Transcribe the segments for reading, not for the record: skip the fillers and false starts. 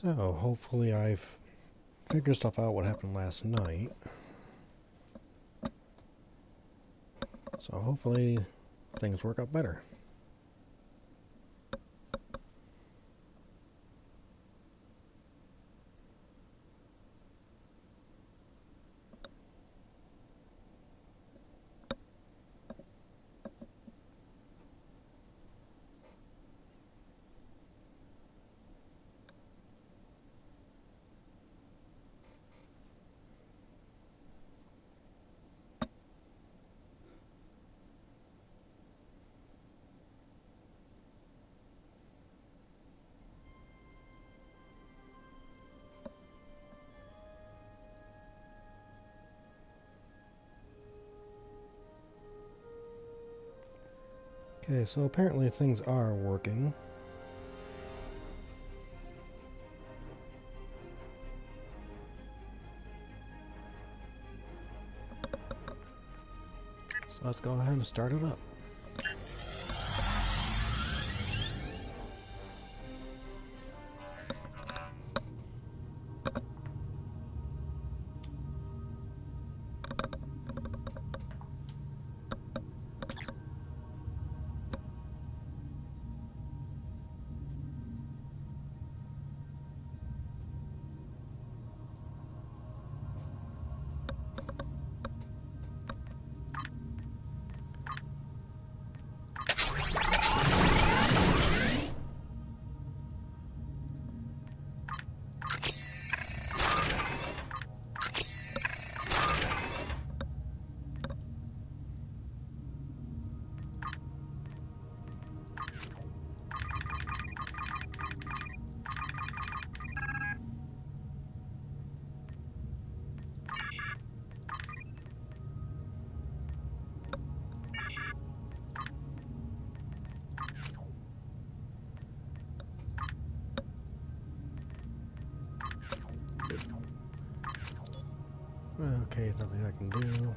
So, hopefully I've figured stuff out what happened last night. So hopefully things work out better. Okay, so apparently things are working. So let's go ahead and start it up. Okay, nothing I can do.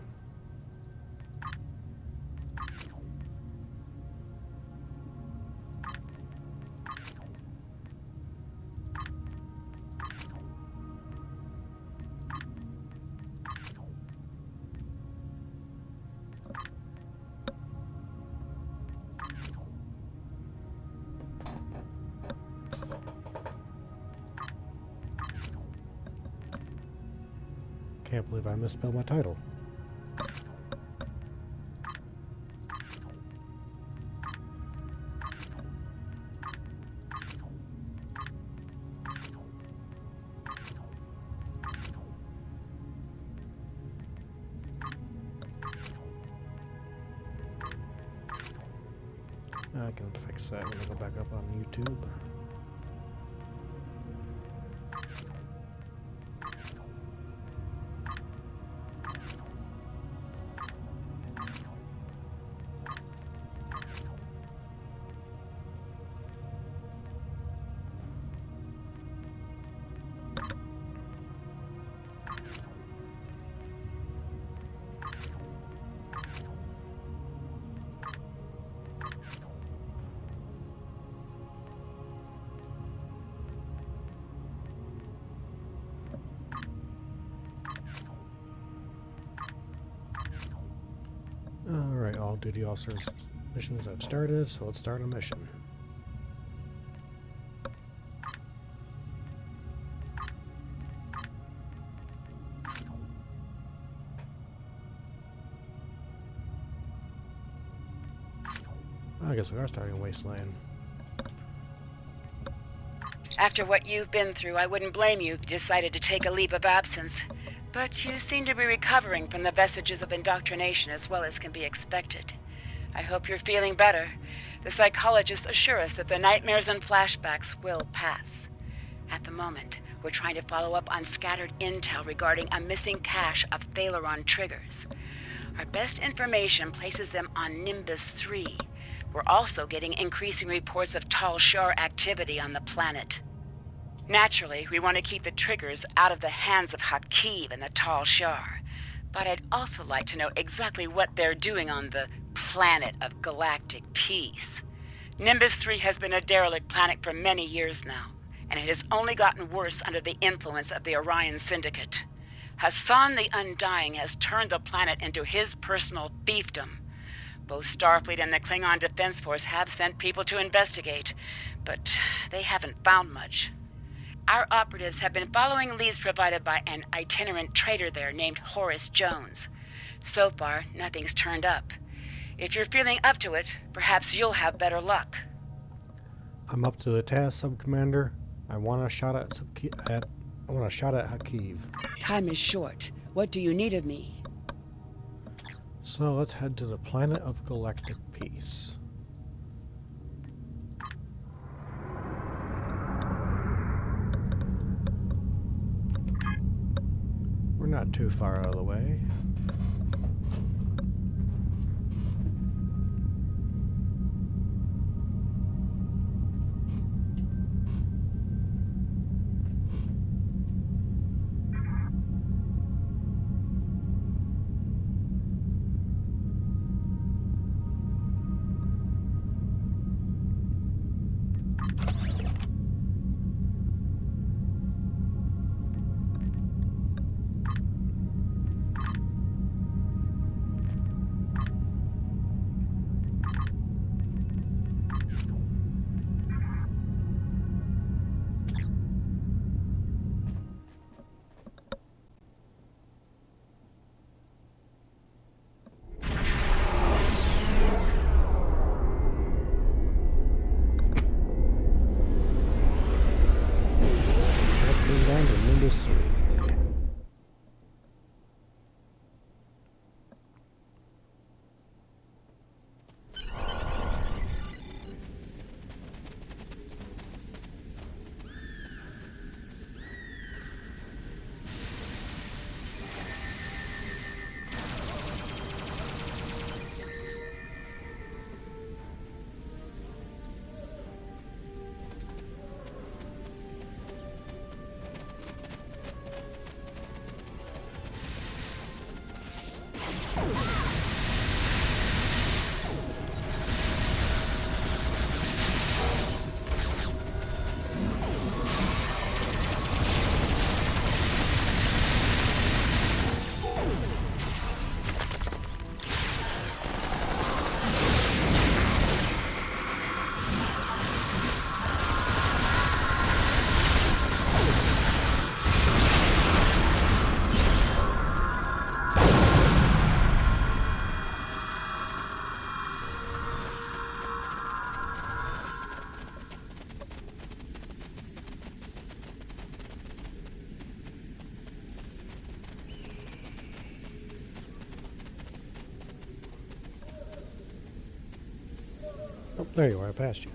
Can't believe I misspelled my title. I can fix that when I go back up on YouTube. Alright, all duty officers missions have started, so let's start a mission. I guess we are starting Wasteland. After what you've been through, I wouldn't blame you if you decided to take a leave of absence. But you seem to be recovering from the vestiges of indoctrination as well as can be expected. I hope you're feeling better. The psychologists assure us that the nightmares and flashbacks will pass. At the moment, we're trying to follow up on scattered intel regarding a missing cache of Thalaron triggers. Our best information places them on Nimbus 3. We're also getting increasing reports of Tal Shar activity on the planet. Naturally, we want to keep the triggers out of the hands of Hakiv and the Tal Shar. But I'd also like to know exactly what they're doing on the planet of galactic peace. Nimbus 3 has been a derelict planet for many years now, and it has only gotten worse under the influence of the Orion Syndicate. Hassan the Undying has turned the planet into his personal fiefdom. Both Starfleet and the Klingon Defense Force have sent people to investigate, but they haven't found much. Our operatives have been following leads provided by an itinerant trader there named Horace Jones. So far, nothing's turned up. If you're feeling up to it, perhaps you'll have better luck. I'm up to the task, Sub-Commander. I want a shot at Hakiv. Time is short. What do you need of me? So let's head to the planet of galactic peace. We're not too far out of the way. Down to Nimbus 3. Oh, there you are, I passed you.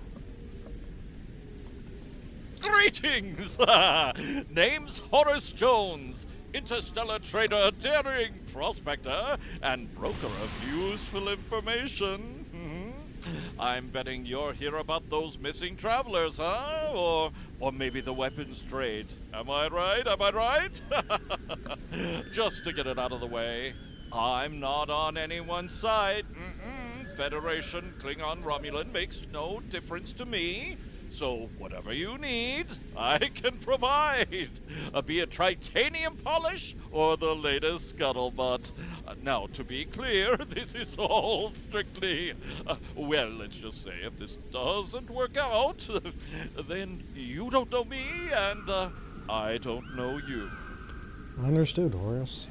Greetings! Name's Horace Jones, interstellar trader, daring prospector, and broker of useful information. I'm betting you're here about those missing travelers, huh? Or maybe the weapons trade. Am I right? Am I right? Just to get it out of the way, I'm not on anyone's side. Federation, Klingon, Romulan makes no difference to me. So whatever you need, I can provide. Be it titanium polish or the latest scuttlebutt. Now, to be clear, this is all strictly, well, let's just say if this doesn't work out, then you don't know me and I don't know you. Understood, Horace.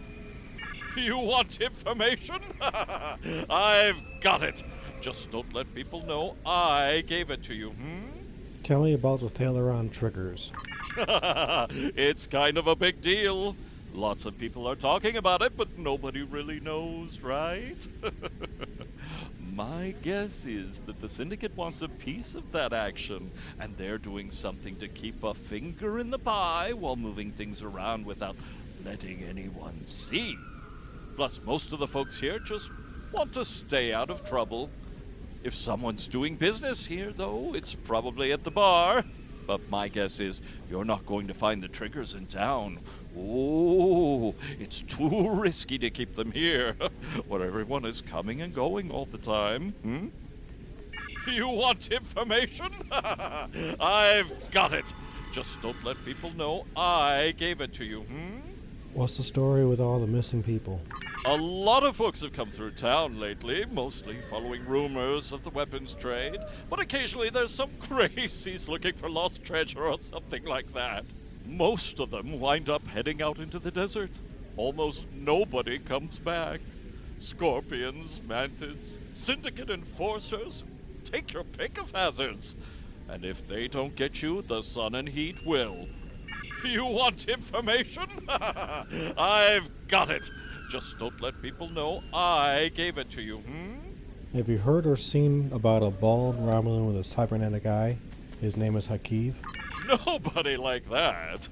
You want information? I've got it. Just don't let people know I gave it to you, Tell me about the Thaleron triggers. It's kind of a big deal. Lots of people are talking about it, but nobody really knows, right? My guess is that the Syndicate wants a piece of that action, and they're doing something to keep a finger in the pie while moving things around without letting anyone see. Plus, most of the folks here just want to stay out of trouble. If someone's doing business here, though, it's probably at the bar. But my guess is you're not going to find the triggers in town. Oh, it's too risky to keep them here, where everyone is coming and going all the time. You want information? I've got it. Just don't let people know I gave it to you, What's the story with all the missing people? A lot of folks have come through town lately, mostly following rumors of the weapons trade, but occasionally there's some crazies looking for lost treasure or something like that. Most of them wind up heading out into the desert. Almost nobody comes back. Scorpions, mantids, syndicate enforcers, take your pick of hazards. And if they don't get you, the sun and heat will. You want information? I've got it. Just don't let people know I gave it to you, Have you heard or seen about a bald Romulan with a cybernetic eye? His name is Hakiv. Nobody like that.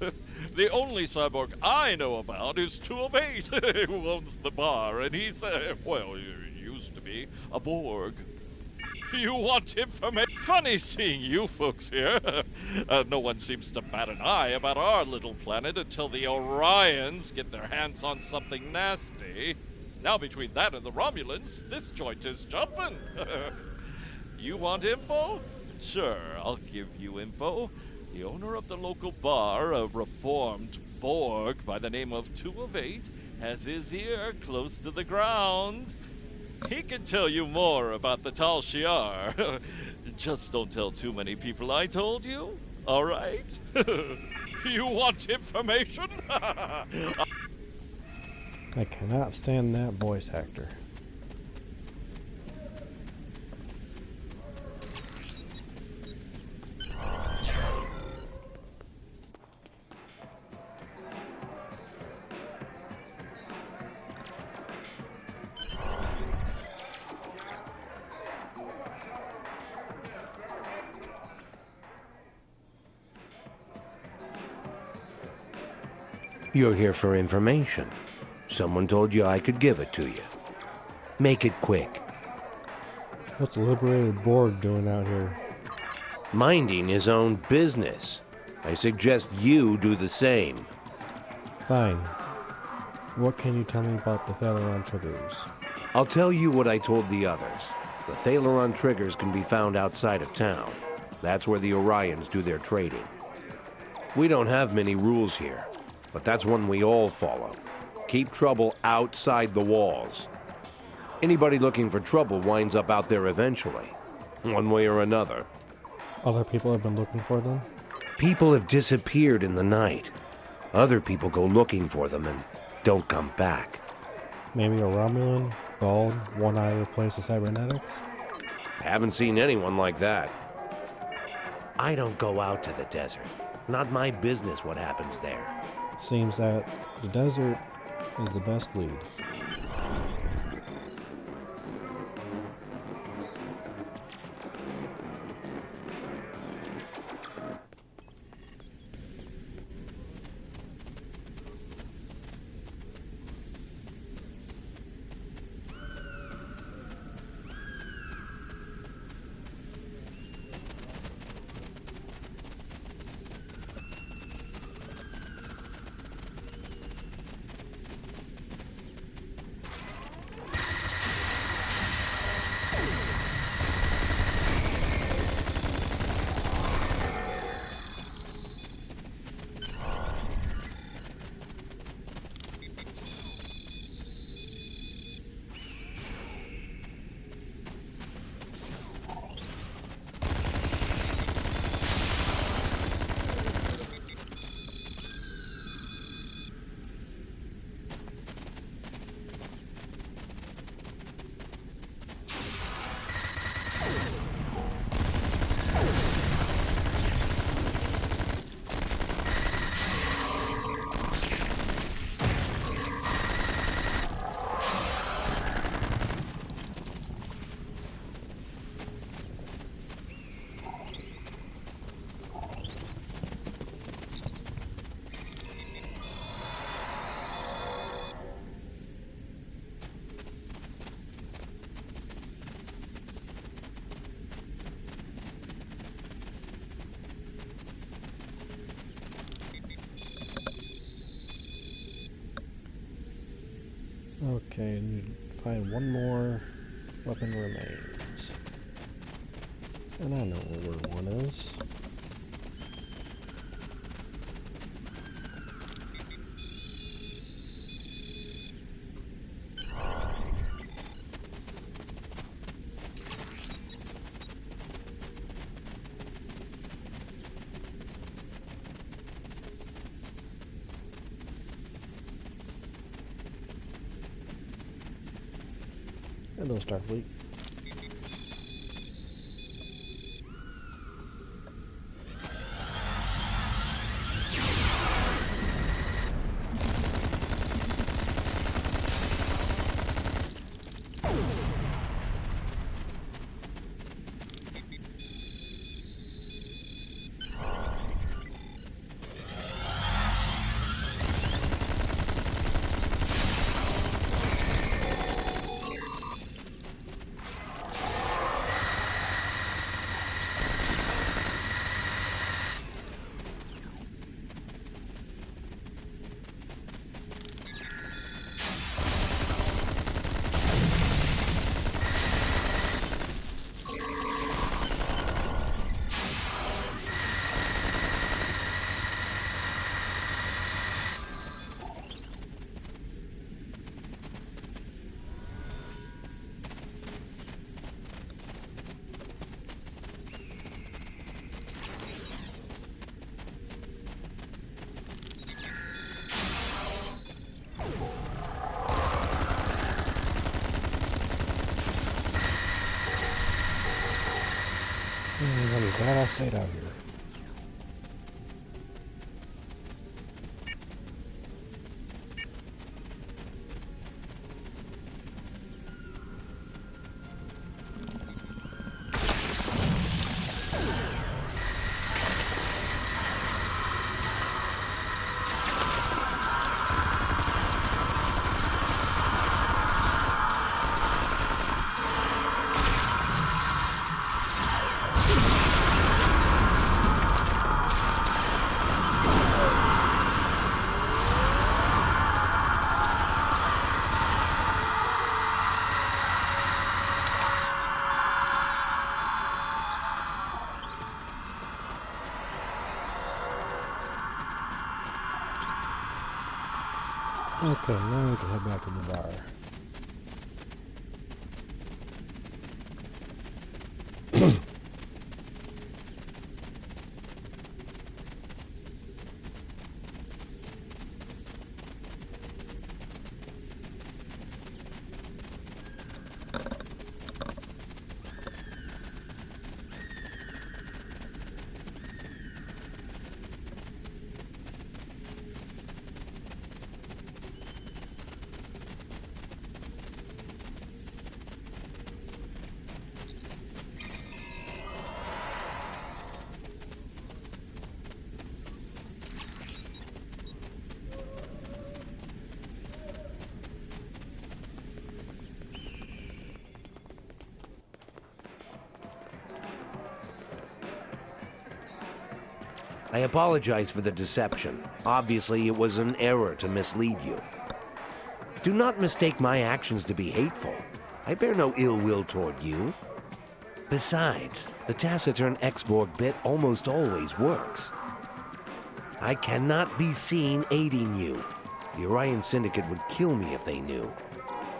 The only cyborg I know about is 2 of 8, who owns the bar, and he's, well, he used to be a Borg. You want information? Funny seeing you folks here. No one seems to bat an eye about our little planet until the Orions get their hands on something nasty. Now between that and the Romulans, this joint is jumping. You want info? Sure, I'll give you info. The owner of the local bar, a reformed Borg by the name of 2 of 8, has his ear close to the ground. He can tell you more about the Tal Shiar. Just don't tell too many people I told you, all right? You want information? I cannot stand that voice actor. You're here for information. Someone told you I could give it to you. Make it quick. What's the liberated Borg doing out here? Minding his own business. I suggest you do the same. Fine. What can you tell me about the Thalaron triggers? I'll tell you what I told the others. The Thalaron triggers can be found outside of town. That's where the Orions do their trading. We don't have many rules here, but that's one we all follow. Keep trouble outside the walls. Anybody looking for trouble winds up out there eventually, one way or another. Other people have been looking for them? People have disappeared in the night. Other people go looking for them and don't come back. Maybe a Romulan, bald, one eye replaced with cybernetics? Haven't seen anyone like that. I don't go out to the desert. Not my business what happens there. Seems that the desert is the best lead. Okay, and you find one more weapon remains. And I know where one is. Hello, Starfleet. I'm glad I stayed out here. Okay, now we can head back to the bar. I apologize for the deception. Obviously, it was an error to mislead you. Do not mistake my actions to be hateful. I bear no ill will toward you. Besides, the taciturn X-Borg bit almost always works. I cannot be seen aiding you. The Orion Syndicate would kill me if they knew.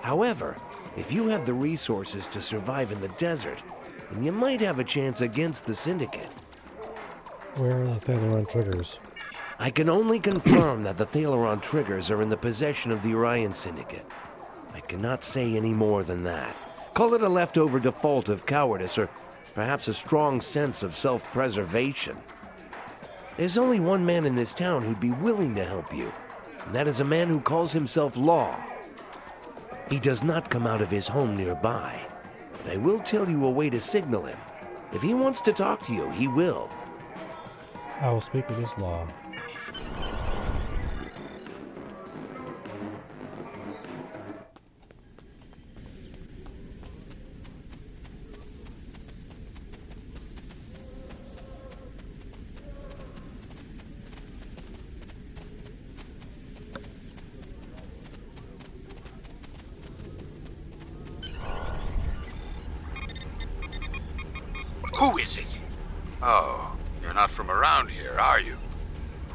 However, if you have the resources to survive in the desert, then you might have a chance against the Syndicate. Where are the Thalaron triggers? I can only confirm that the Thalaron triggers are in the possession of the Orion Syndicate. I cannot say any more than that. Call it a leftover default of cowardice, or perhaps a strong sense of self-preservation. There's only one man in this town who'd be willing to help you, and that is a man who calls himself Law. He does not come out of his home nearby, but I will tell you a way to signal him. If he wants to talk to you, he will. I will speak with this Law. Who is it? Oh, you're not from around here, are you?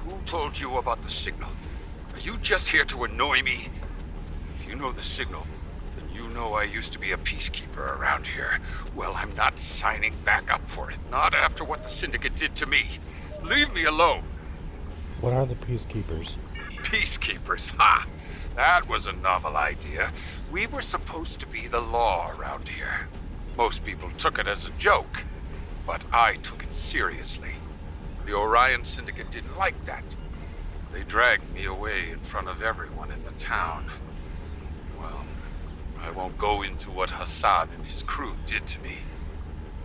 Who told you about the signal? Are you just here to annoy me? If you know the signal, then you know I used to be a peacekeeper around here. Well, I'm not signing back up for it. Not after what the Syndicate did to me. Leave me alone. What are the Peacekeepers? Peacekeepers, ha! That was a novel idea. We were supposed to be the law around here. Most people took it as a joke, but I took it seriously. The Orion Syndicate didn't like that. They dragged me away in front of everyone in the town. Well, I won't go into what Hassan and his crew did to me.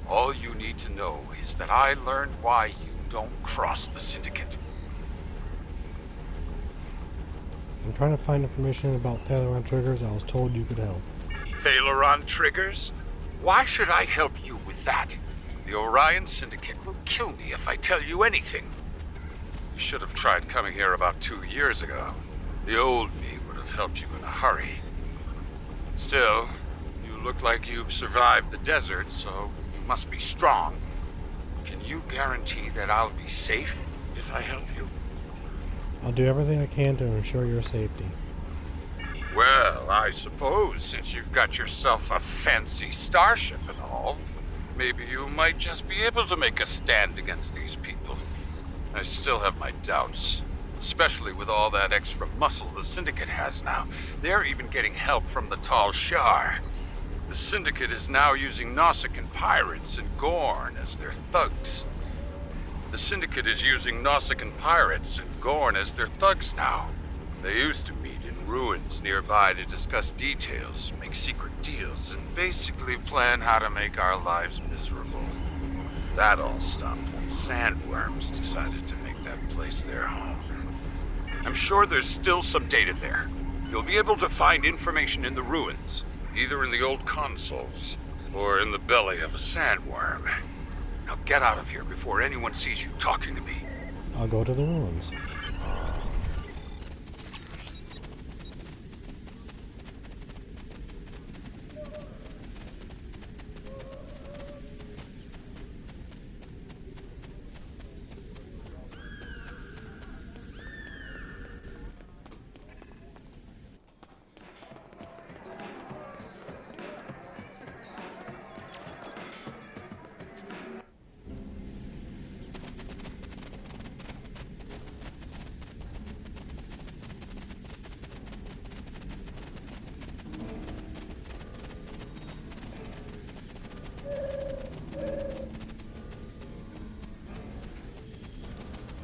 All you need to know is that I learned why you don't cross the Syndicate. I'm trying to find information about Thalaron triggers. I was told you could help. Thalaron triggers? Why should I help you with that? The Orion Syndicate will kill me if I tell you anything. You should have tried coming here about 2 years ago. The old me would have helped you in a hurry. Still, you look like you've survived the desert, so you must be strong. Can you guarantee that I'll be safe if I help you? I'll do everything I can to ensure your safety. Well, I suppose since you've got yourself a fancy starship and all, maybe you might just be able to make a stand against these people. I still have my doubts, especially with all that extra muscle the Syndicate has now. They're even getting help from the Tal Shar. The Syndicate is now using Nausicaan pirates and Gorn as their thugs. The Syndicate is using Nausicaan pirates and Gorn as their thugs now. They used to meet in ruins nearby to discuss details, make secret deals, and basically plan how to make our lives miserable. That all stopped when sandworms decided to make that place their home. I'm sure there's still some data there. You'll be able to find information in the ruins, either in the old consoles or in the belly of a sandworm. Now get out of here before anyone sees you talking to me. I'll go to the ruins.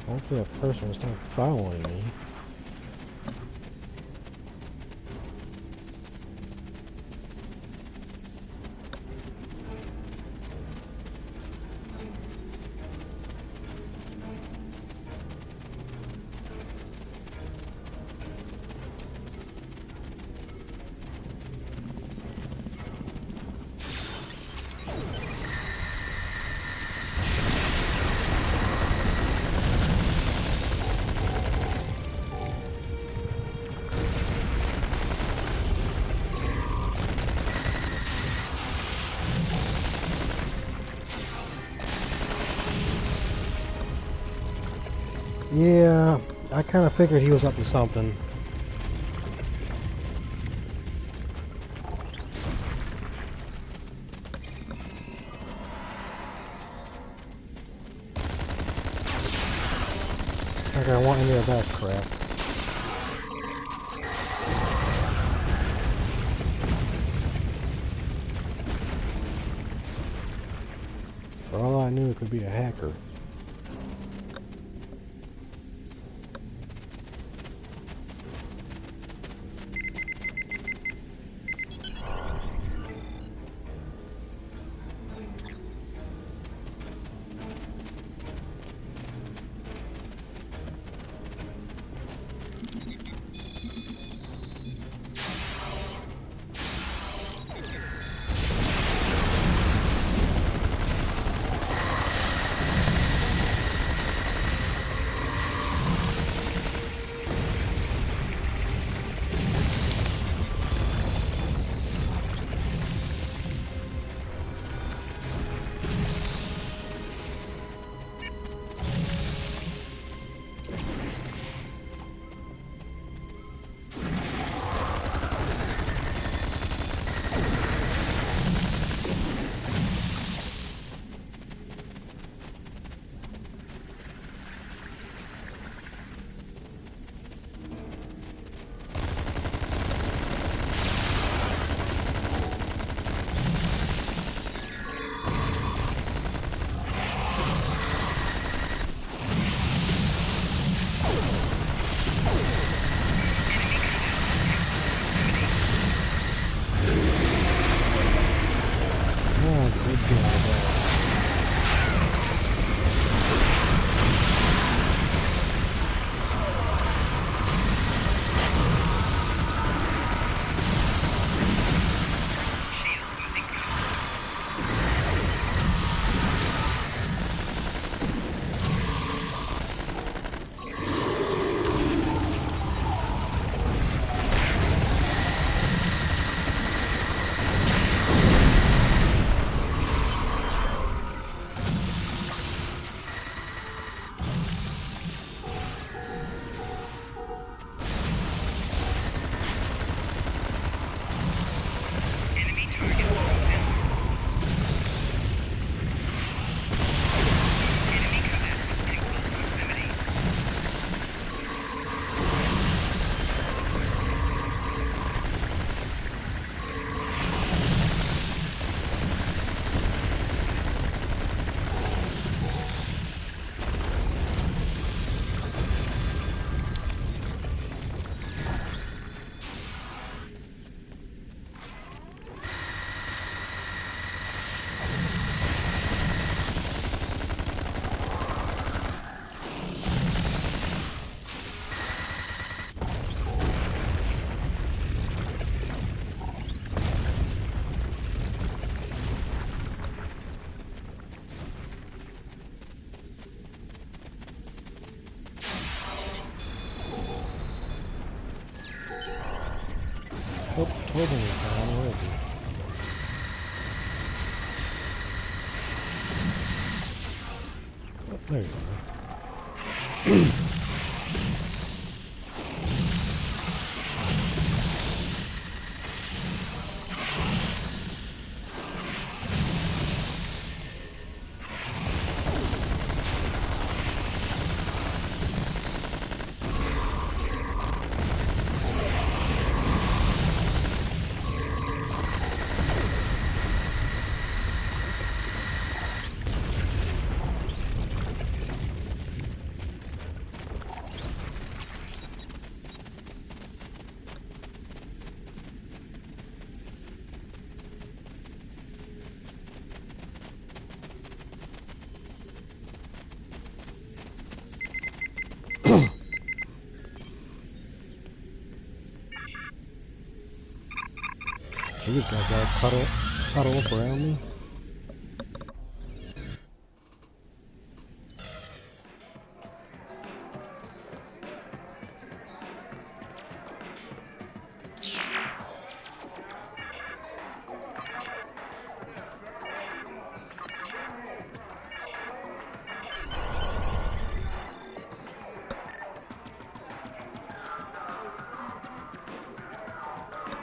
Hopefully that person will stop following me. Yeah, I kind of figured he was up to something. Like I want any of that crap. For all I knew, it could be a hacker. Open this down. Where is he? Oh, there you are. These guys all cuddle up around me.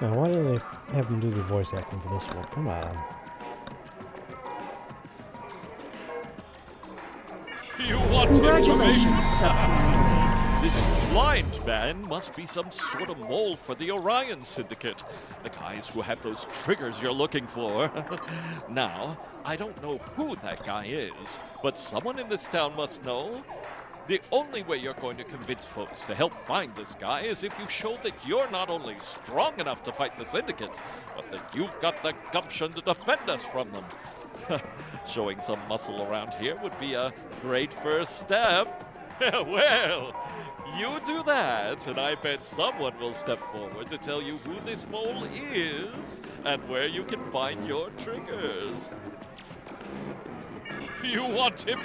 Now, why do they have him do the voice acting for this one? Come on. You want Congratulations, information? This blind man must be some sort of mole for the Orion Syndicate. The guys who have those triggers you're looking for. Now, I don't know who that guy is, but someone in this town must know. The only way you're going to convince folks to help find this guy is if you show that you're not only strong enough to fight the Syndicate, but that you've got the gumption to defend us from them. Showing some muscle around here would be a great first step. Well, you do that, and I bet someone will step forward to tell you who this mole is and where you can find your triggers. You want him?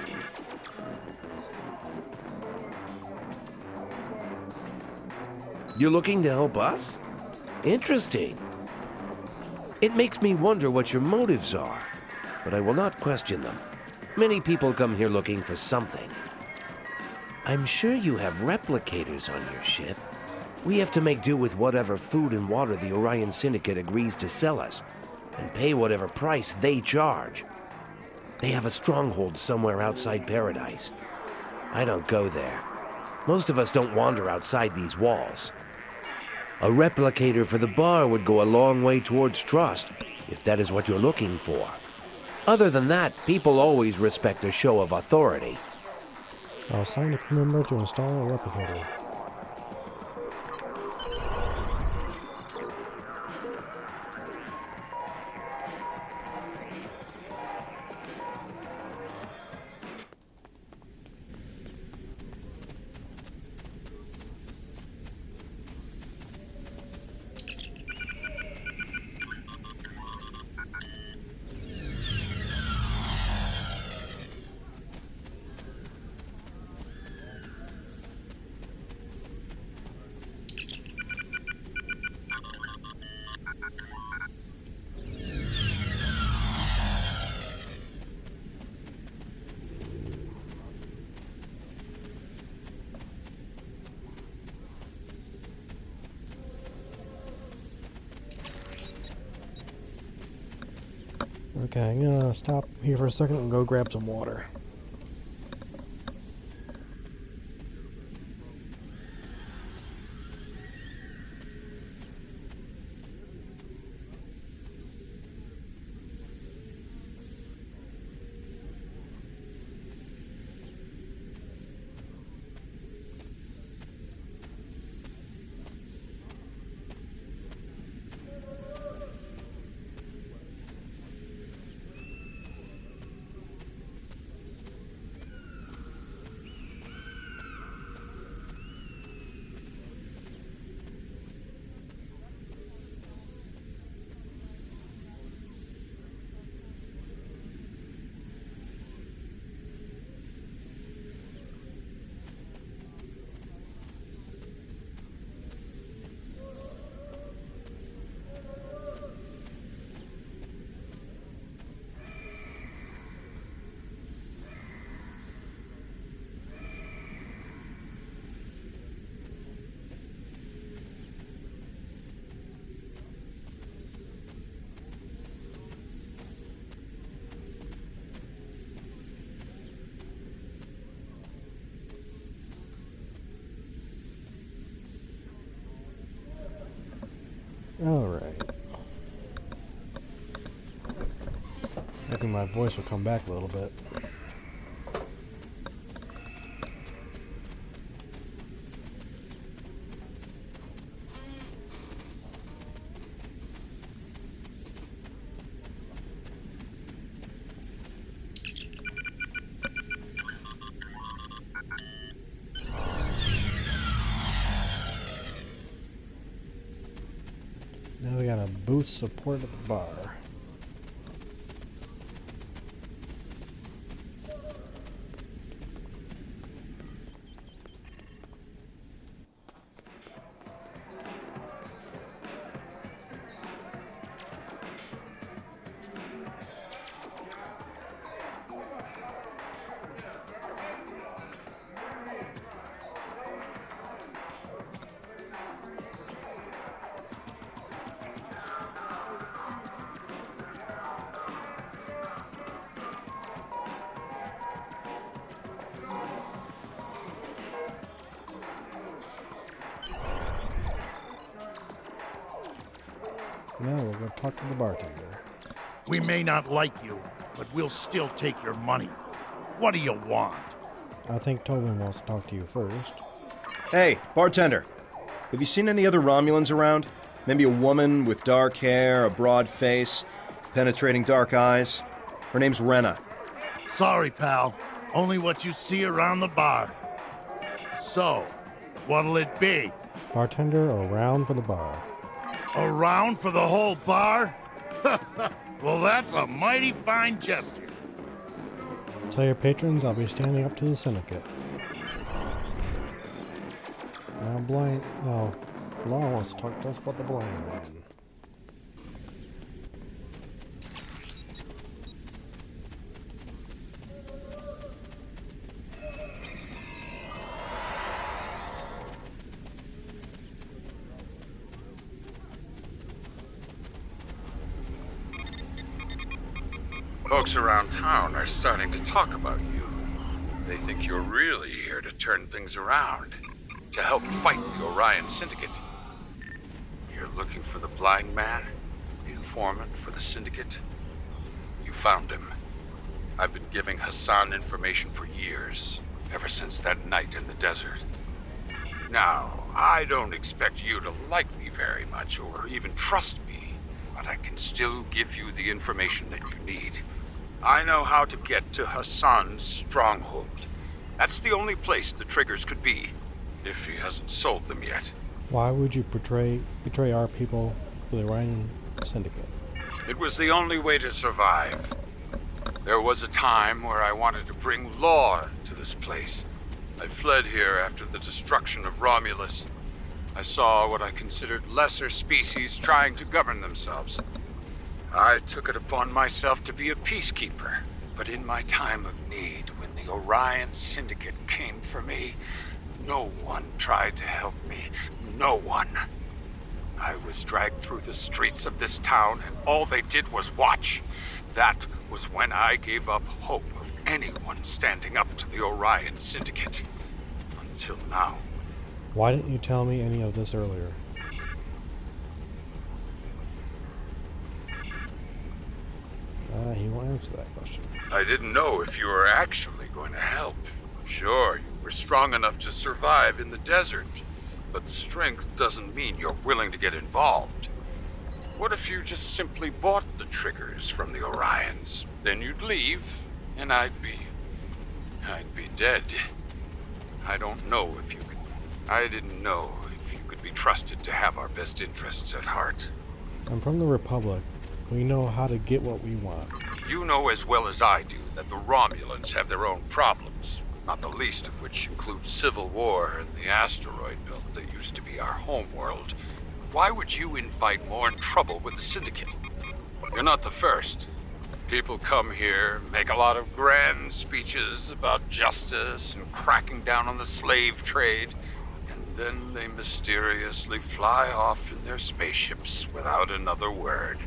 You're looking to help us? Interesting. It makes me wonder what your motives are, but I will not question them. Many people come here looking for something. I'm sure you have replicators on your ship. We have to make do with whatever food and water the Orion Syndicate agrees to sell us, and pay whatever price they charge. They have a stronghold somewhere outside Paradise. I don't go there. Most of us don't wander outside these walls. A replicator for the bar would go a long way towards trust, if that is what you're looking for. Other than that, people always respect a show of authority. I'll assign a crew member to install a replicator. Okay, I'm gonna stop here for a second and go grab some water. Alright. Maybe my voice will come back a little bit. Now we got a booth support at the bar. Now we're going to talk to the bartender. We may not like you, but we'll still take your money. What do you want? I think Tovin wants to talk to you first. Hey, bartender. Have you seen any other Romulans around? Maybe a woman with dark hair, a broad face, penetrating dark eyes? Her name's Rena. Sorry, pal. Only what you see around the bar. So, what'll it be? Bartender, a round for the bar. A round for the whole bar? Well, that's a mighty fine gesture. Tell your patrons I'll be standing up to the syndicate. Now Law wants to talk to us about the blind man. Folks around town are starting to talk about you. They think you're really here to turn things around, to help fight the Orion Syndicate. You're looking for the blind man, the informant for the Syndicate. You found him. I've been giving Hassan information for years, ever since that night in the desert. Now, I don't expect you to like me very much or even trust me, but I can still give you the information that you need. I know how to get to Hassan's stronghold. That's the only place the triggers could be, if he hasn't sold them yet. Why would you betray our people for the Orion Syndicate? It was the only way to survive. There was a time where I wanted to bring law to this place. I fled here after the destruction of Romulus. I saw what I considered lesser species trying to govern themselves. I took it upon myself to be a peacekeeper, but in my time of need, when the Orion Syndicate came for me, no one tried to help me. No one. I was dragged through the streets of this town, and all they did was watch. That was when I gave up hope of anyone standing up to the Orion Syndicate. Until now. Why didn't you tell me any of this earlier? He won't answer that question. I didn't know if you were actually going to help. Sure, you were strong enough to survive in the desert, but strength doesn't mean you're willing to get involved. What if you just simply bought the triggers from the Orions? Then you'd leave, and I'd be dead. I didn't know if you could be trusted to have our best interests at heart. I'm from the Republic. We know how to get what we want. You know as well as I do that the Romulans have their own problems, not the least of which includes civil war and the asteroid belt that used to be our homeworld. Why would you invite more trouble with the Syndicate? You're not the first. People come here, make a lot of grand speeches about justice and cracking down on the slave trade, and then they mysteriously fly off in their spaceships without another word.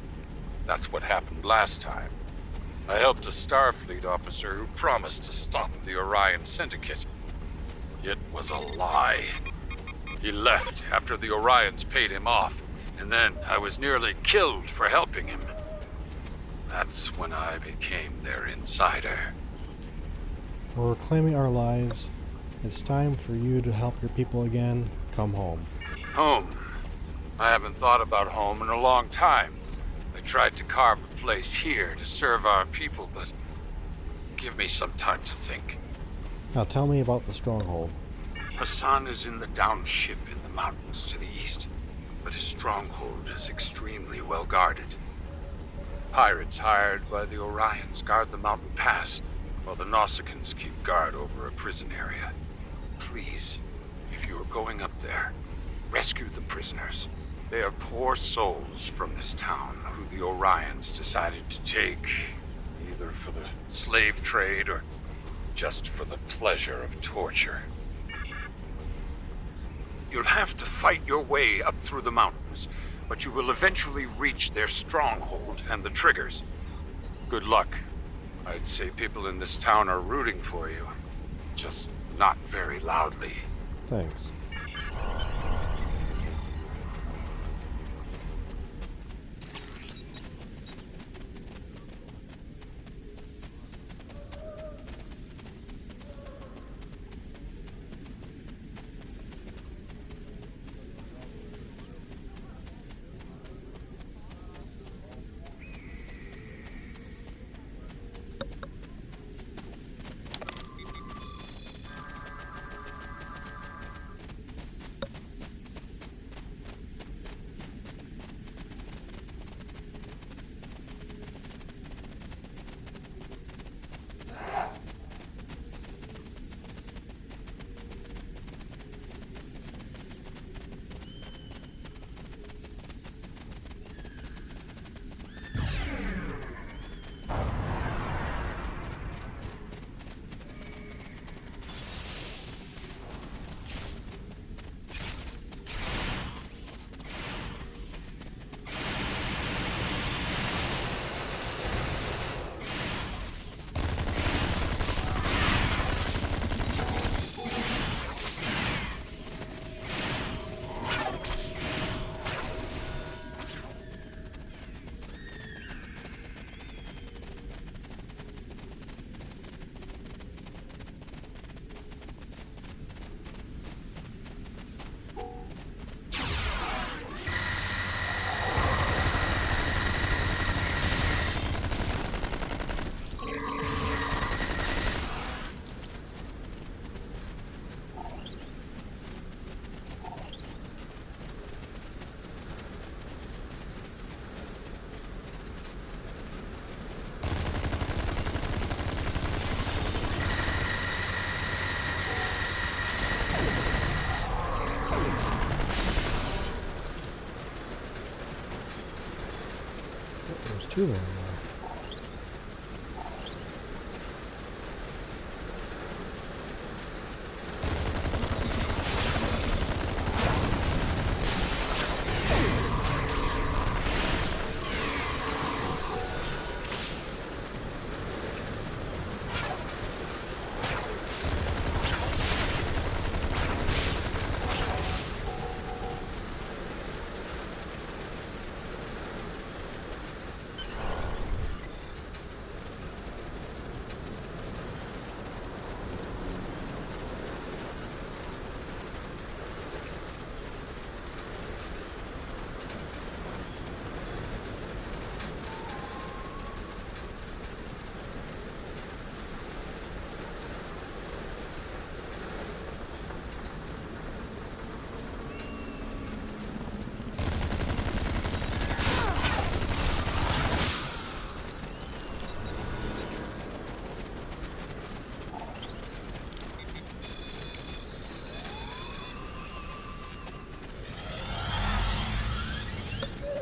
That's what happened last time. I helped a Starfleet officer who promised to stop the Orion Syndicate. It was a lie. He left after the Orions paid him off, And then I was nearly killed for helping him. That's when I became their insider. We're reclaiming our lives. It's time for you to help your people again. Come home. Home. I haven't thought about home in a long time. I tried to carve a place here to serve our people, but give me some time to think. Now tell me about the stronghold. Hassan is in the downship in the mountains to the east, but his stronghold is extremely well guarded. Pirates hired by the Orions guard the mountain pass, while the Nausicaans keep guard over a prison area. Please, if you are going up there, rescue the prisoners. They are poor souls from this town who the Orions decided to take, either for the slave trade or just for the pleasure of torture. You'll have to fight your way up through the mountains, but you will eventually reach their stronghold and the triggers. Good luck. I'd say people in this town are rooting for you, just not very loudly. Thanks. There's two there now.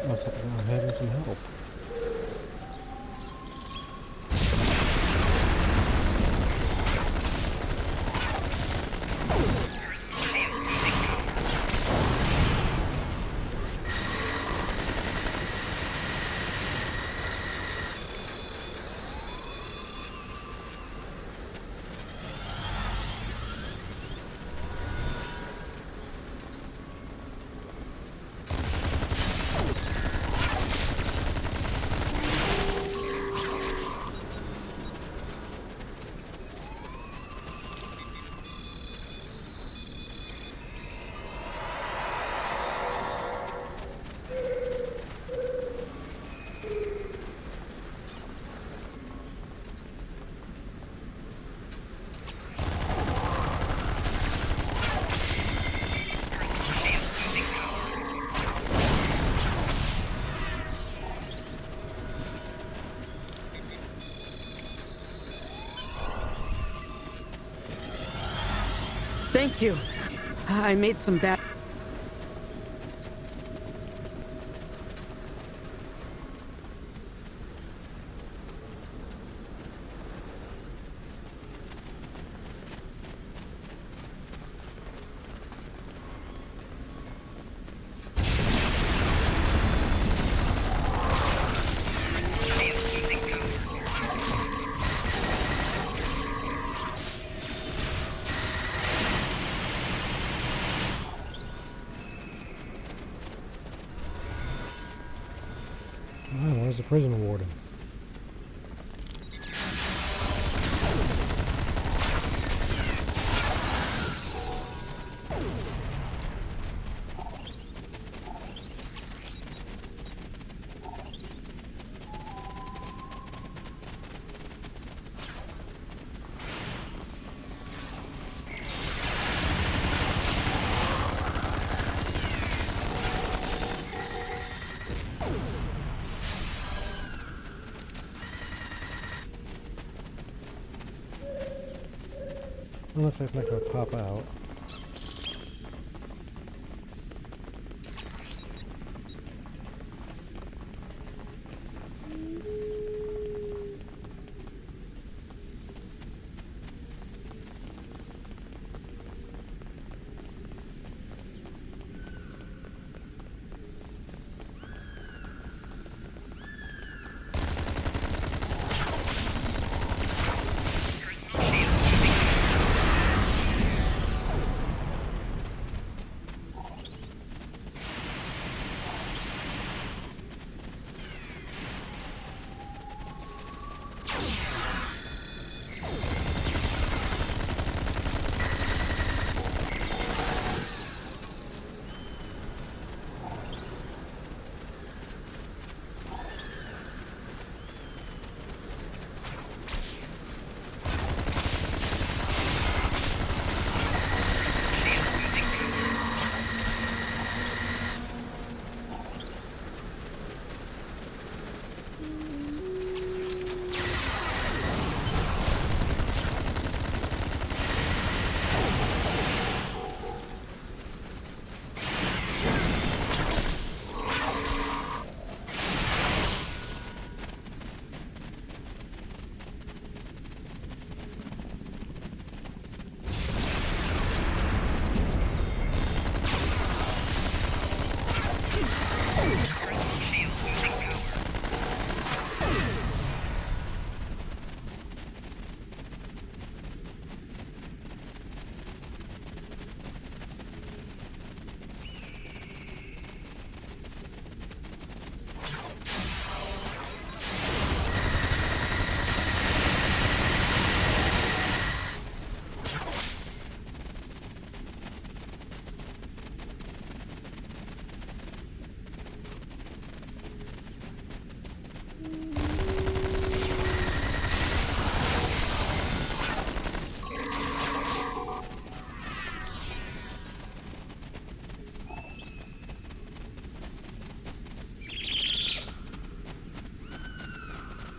Looks like I'm having some help. Thank you. I made some bad... Ah, where's the prison warden? It looks like it's not going to pop out.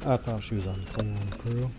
I thought she was on the Klingon crew.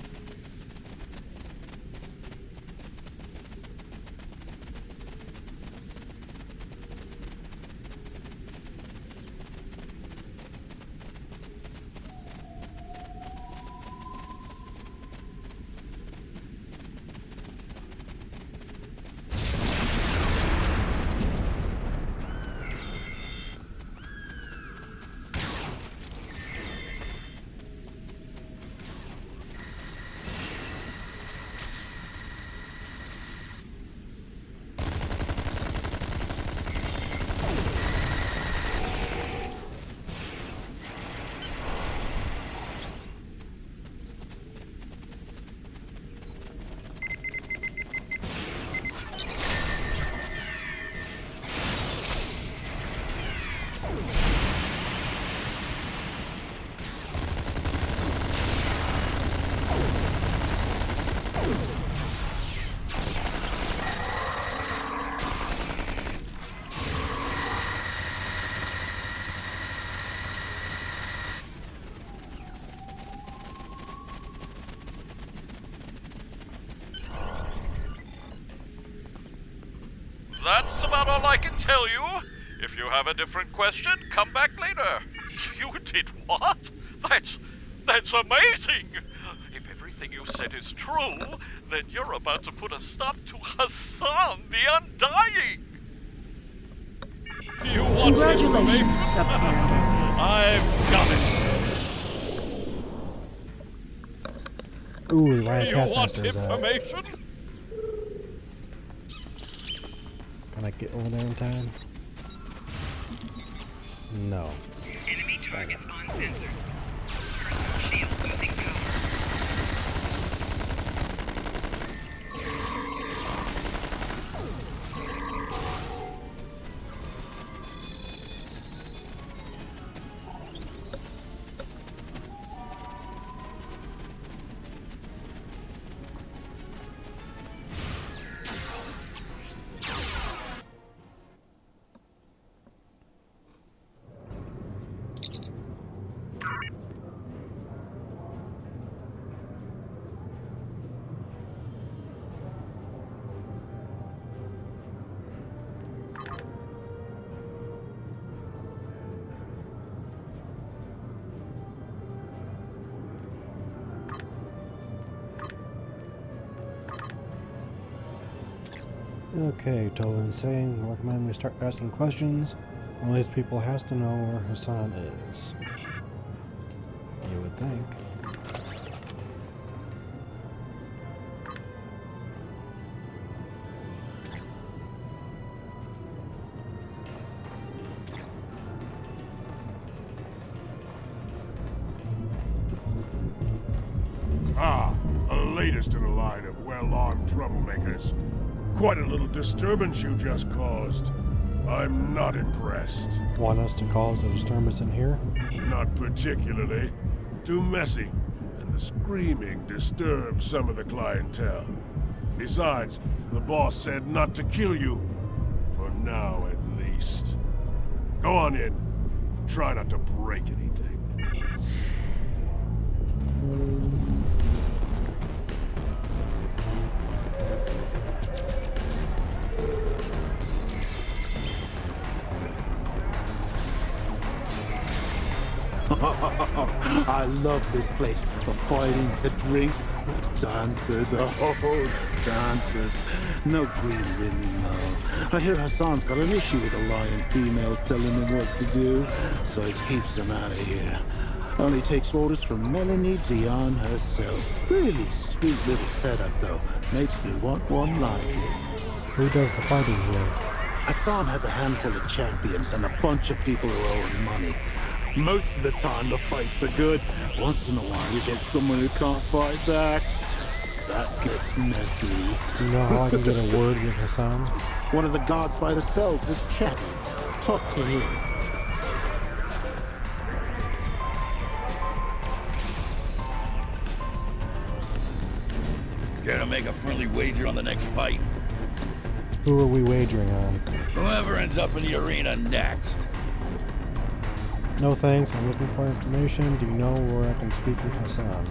That's about all I can tell you. If you have a different question, come back later. You did what? That's amazing! If everything you said is true, then you're about to put a stop to Hassan the Undying! You want Congratulations, information? Subcommander. I've got it! Ooh, the Ryan You want Taskmaster is out. information? Can I get over there in time? No. Enemy targets uncensored. Personal shield losing power. Okay, Tolan saying, recommend we start asking questions. One of these people has to know where Hassan is. You would think. Ah, the latest in a line of well-armed troublemakers. Quite a little disturbance you just caused. I'm not impressed. Want us to cause a disturbance in here? Not particularly. Too messy, and the screaming disturbs some of the clientele. Besides, the boss said not to kill you. For now, at least. Go on in. Try not to break anything. I love this place. The fighting, the drinks, the dancers. Oh, the dancers. No green women, though. I hear Hassan's got an issue with the lion females telling him what to do, so he keeps them out of here. Only takes orders from Melanie Dion herself. Really sweet little setup, though. Makes me want one like it. Who does the fighting here? Hassan has a handful of champions and a bunch of people who owe him money. Most of the time, the fights are good. Once in a while, you get someone who can't fight back. That gets messy. Do you know how I can get a word with Hassan? One of the guards by the cells is chatting. Talk to him. Care to make a friendly wager on the next fight? Who are we wagering on? Whoever ends up in the arena next. No thanks, I'm looking for information. Do you know where I can speak with Hassan?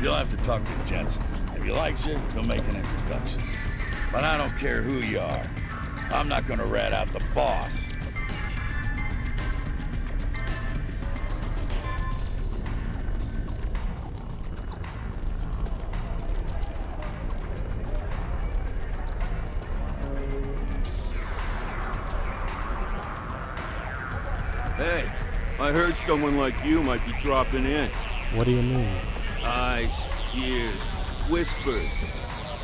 You'll have to talk to Jensen. If he likes you, he'll make an introduction. But I don't care who you are. I'm not gonna rat out the boss. Hey, I heard someone like you might be dropping in. What do you mean? Eyes, ears, whispers.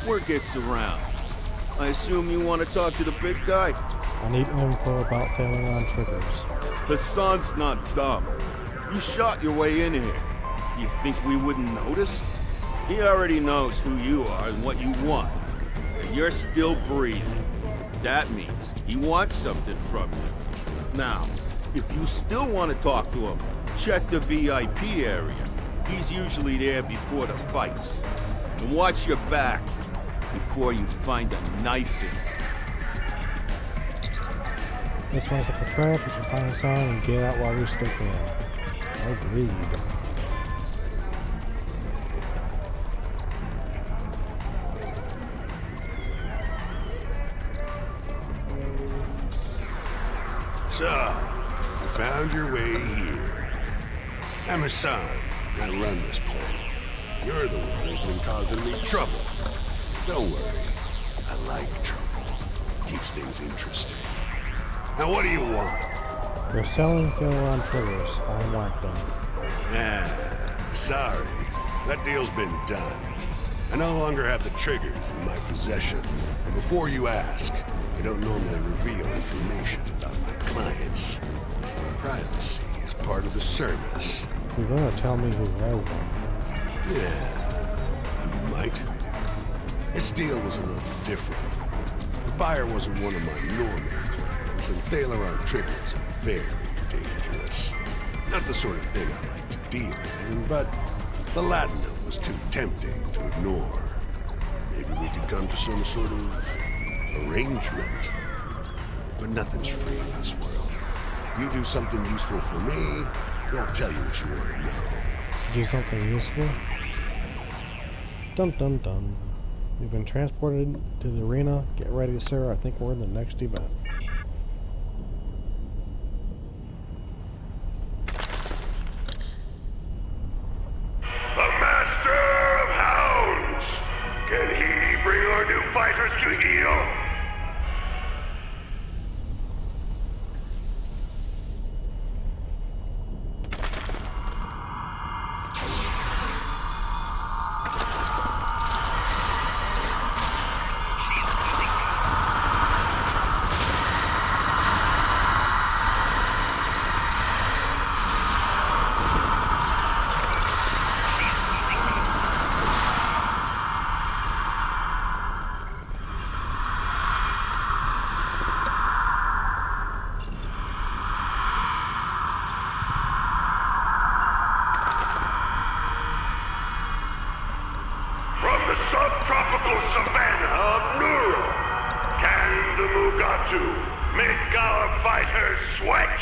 Word gets around. I assume you want to talk to the big guy? I need info about failing on triggers. Hassan's not dumb. You shot your way in here. You think we wouldn't notice? He already knows who you are and what you want. And you're still breathing. That means he wants something from you. Now, if you still want to talk to him, check the VIP area. He's usually there before the fights. And watch your back before you find a knife in it. This one's like a trap. We should find Hassan and get out while we still can. Agreed. So, you found your way here. I'm Hassan. I run this planet. You're the one who's been causing me trouble. Don't worry. I like trouble. Keeps things interesting. Now what do you want? They're selling Phaleron triggers. I want them. Sorry. That deal's been done. I no longer have the triggers in my possession. And before you ask, I don't normally reveal information about my clients. Privacy is part of the service. You're gonna tell me who has them. Yeah, you might. This deal was a little different. The buyer wasn't one of my normal clients, and Phaleron triggers are very dangerous. Not the sort of thing I like to deal in, but the Latinum was too tempting to ignore. Maybe we could come to some sort of arrangement. But nothing's free in this world. You do something useful for me, and I'll tell you what you want to know. Do something useful? Dun dun dun. We've been transported to the arena. Get ready, sir. I think we're in the next event. The Master of Hounds! Can he bring our new fighters to heel? Subtropical savanna of Nuro. Can the Mugatu make our fighters sweat?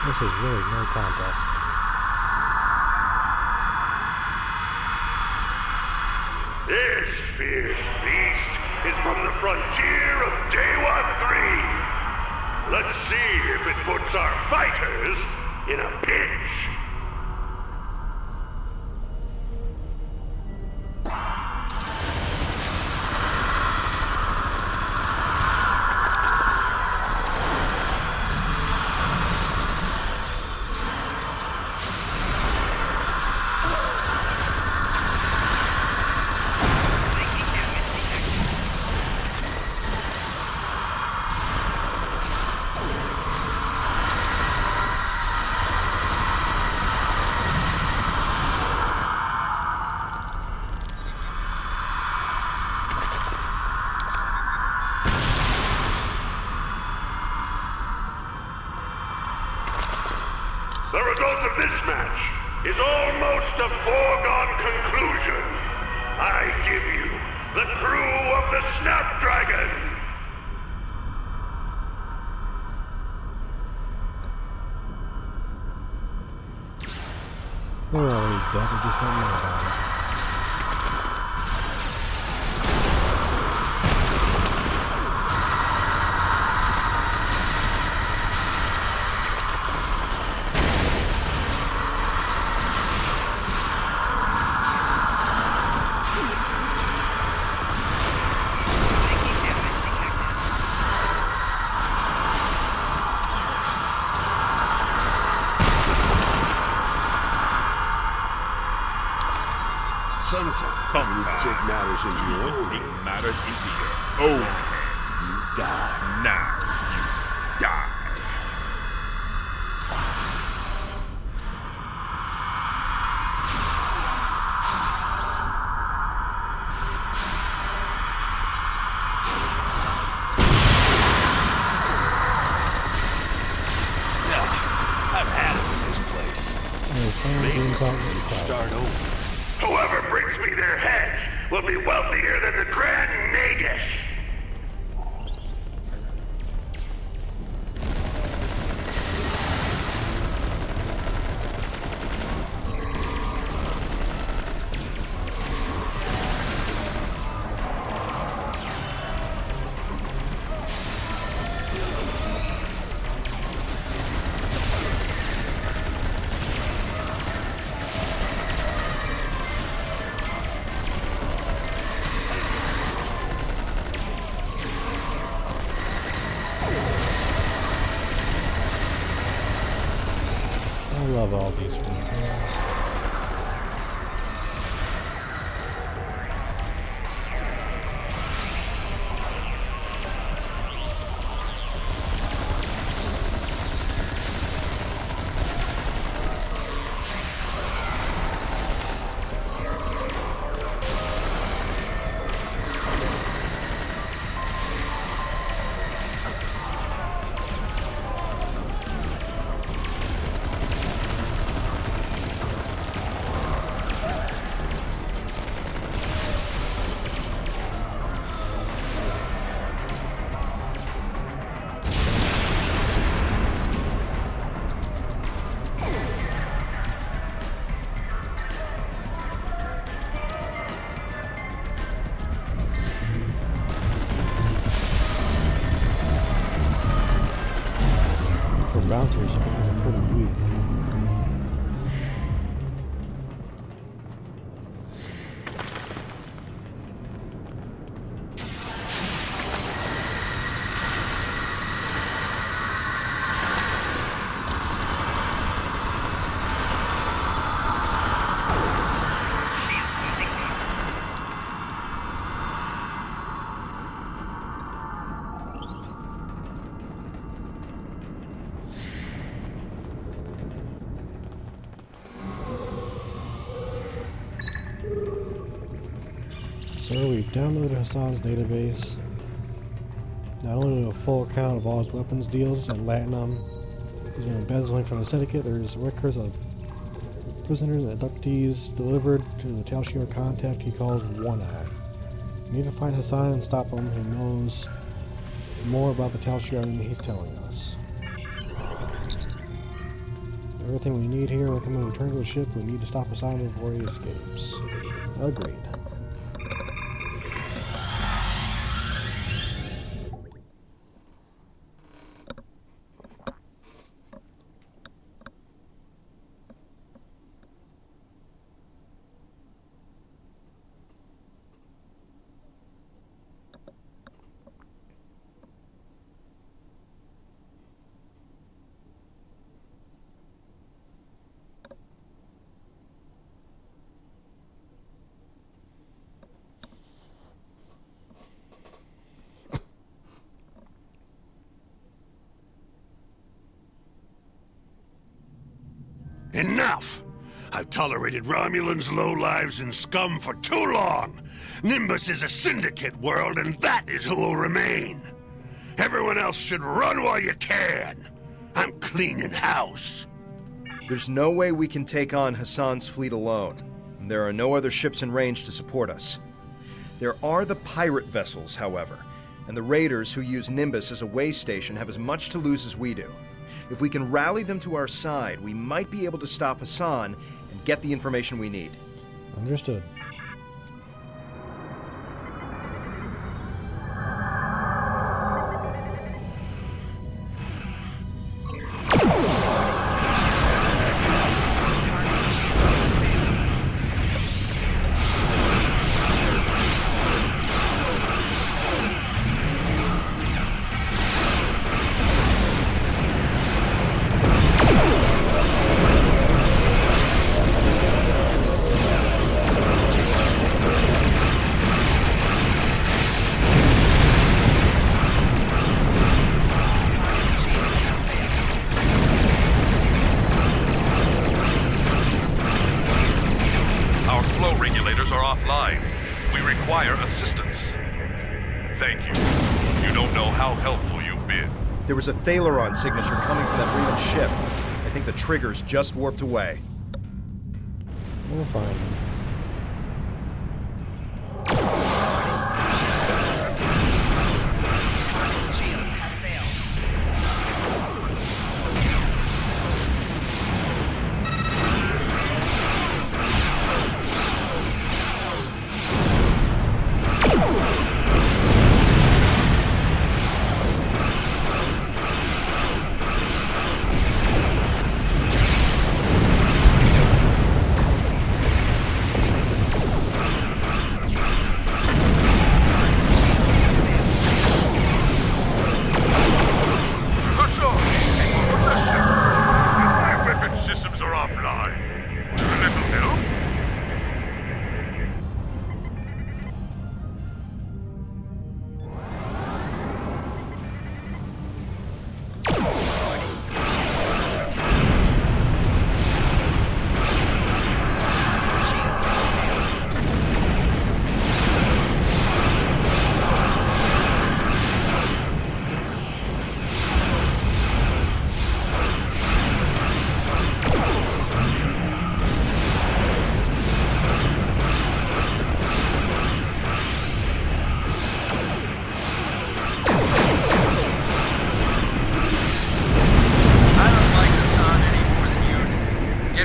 This is really no context. This fierce beast is from the frontier of Dewa 3. Let's see if it puts our fighters in a pinch. The result of this match is almost a foregone conclusion. I give you the crew of the Snapdragon. We're already dead. We just don't know about it. Sometimes you take matters into your own hands. Take matters into your own hands. You die. Now you die. Start over. Whoever brings me their heads will be wealthier than the Grand Nagus. I love all these things. For bouncers, you guys are pretty weak. So we downloaded Hassan's database. Not only a full account of all his weapons deals at Latinum, he's been embezzling from the syndicate. There's records of prisoners and abductees delivered to the Tal Shiar contact he calls One Eye. We need to find Hassan and stop him. He knows more about the Tal Shiar than he's telling us. Everything we need here. Recommend we return to the ship. We need to stop Hassan before he escapes. Agreed. Enough! I've tolerated Romulans, lowlives, and scum for too long! Nimbus is a syndicate world, and that is who will remain! Everyone else should run while you can! I'm cleaning house! There's no way we can take on Hassan's fleet alone, and there are no other ships in range to support us. There are the pirate vessels, however, and the raiders who use Nimbus as a way station have as much to lose as we do. If we can rally them to our side, we might be able to stop Hassan and get the information we need. Understood. We require assistance. Thank you. You don't know how helpful you've been. There was a Thaleron signature coming from that ruined ship. I think the triggers just warped away. We'll find them. Shields have failed.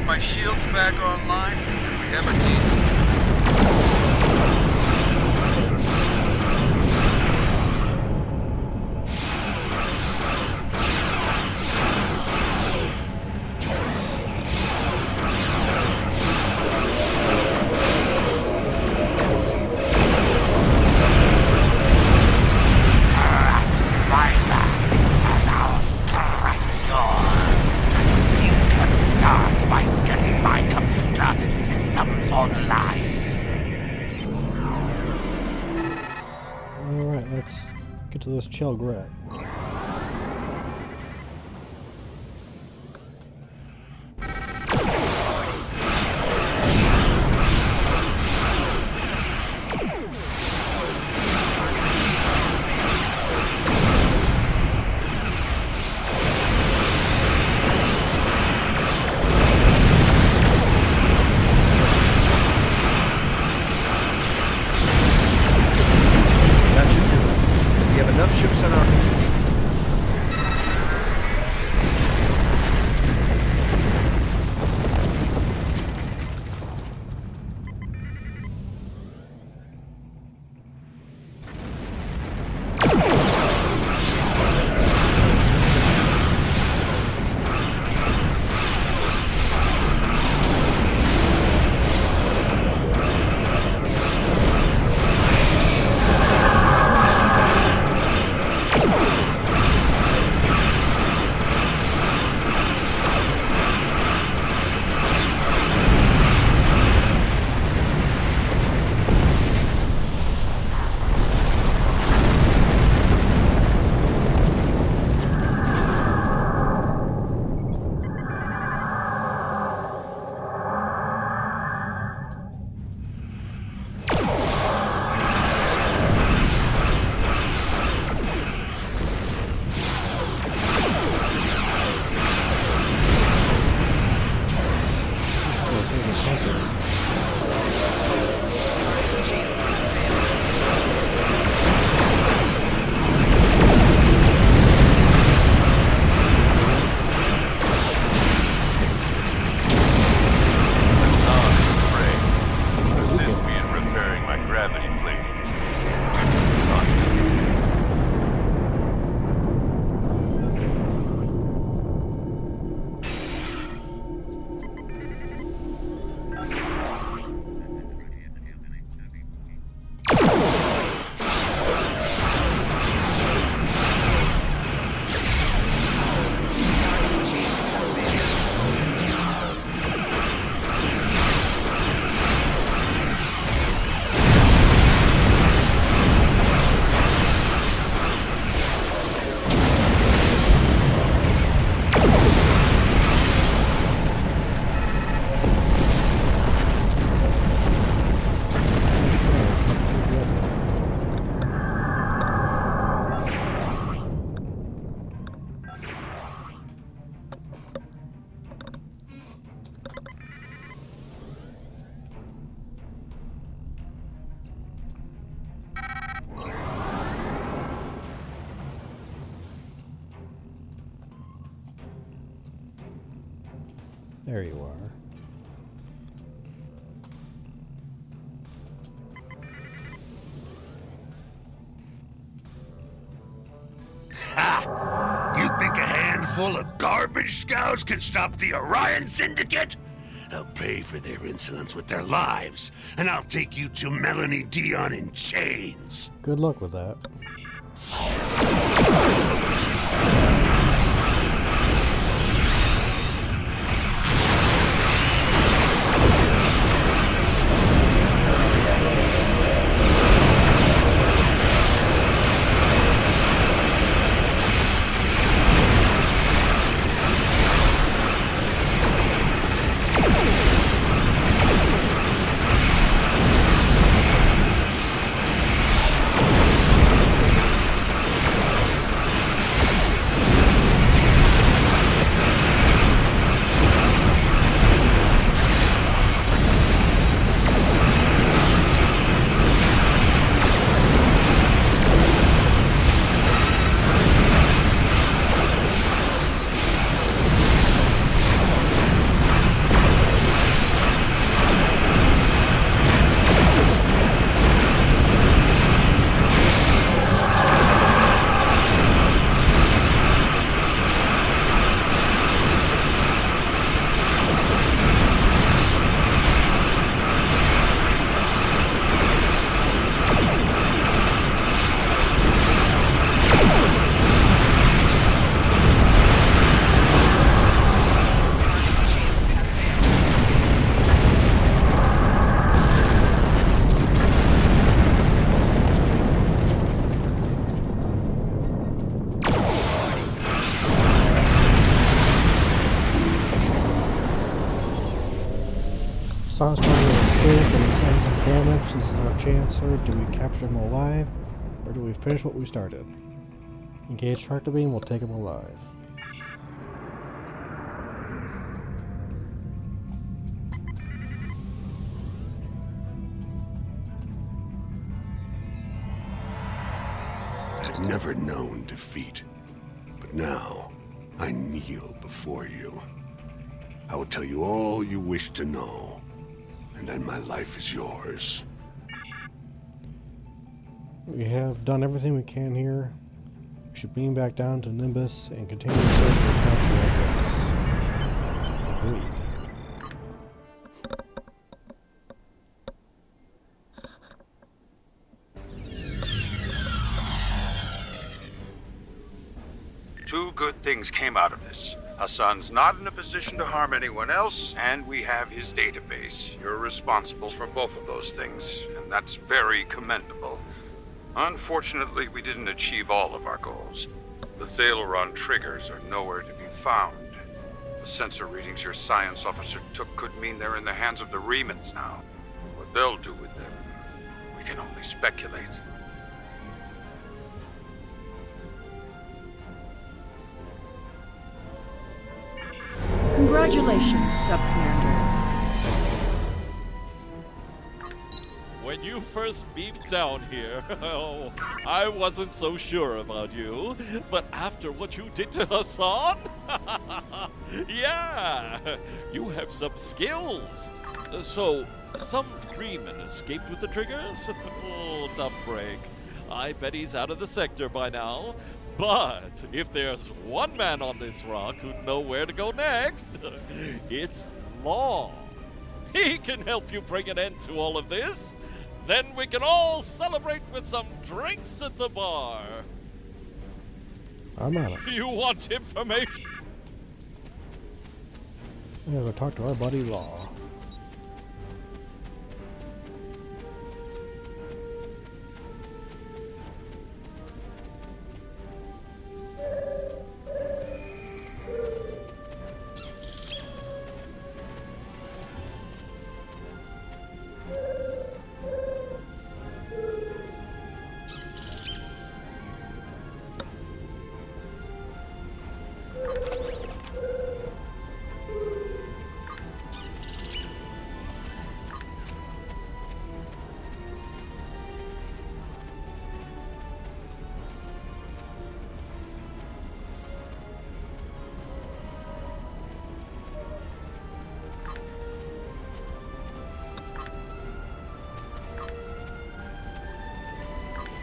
My shields back online, and we have a deal. Alright, let's get to this Chelgret. That should do it. We have enough ships on our... There you are. Ha! You think a handful of garbage scouts can stop the Orion Syndicate? They'll pay for their insolence with their lives, and I'll take you to Melanie Dion in chains. Good luck with that. Hassan's trying to escape and return some damage. This is our chance, sir. Do we capture him alive, or do we finish what we started? Engage tractor beam, we'll take him alive. I've never known defeat, but now I kneel before you. I will tell you all you wish to know, and then my life is yours. We have done everything we can here. We should beam back down to Nimbus and continue to search for capture evidence. Agreed. Two good things came out of this. Hassan's not in a position to harm anyone else, and we have his database. You're responsible for both of those things, and that's very commendable. Unfortunately, we didn't achieve all of our goals. The Thaleron triggers are nowhere to be found. The sensor readings your science officer took could mean they're in the hands of the Remans now. What they'll do with them, we can only speculate. Congratulations, Sub-Commander. When you first beamed down here, oh, I wasn't so sure about you. But after what you did to Hassan, yeah, you have some skills. So, some Freeman escaped with the triggers? Oh, tough break. I bet he's out of the sector by now. But if there's one man on this rock who'd know where to go next, it's Law. He can help you bring an end to all of this. Then we can all celebrate with some drinks at the bar. I'm on it. You want information? I'm gonna go talk to our buddy Law.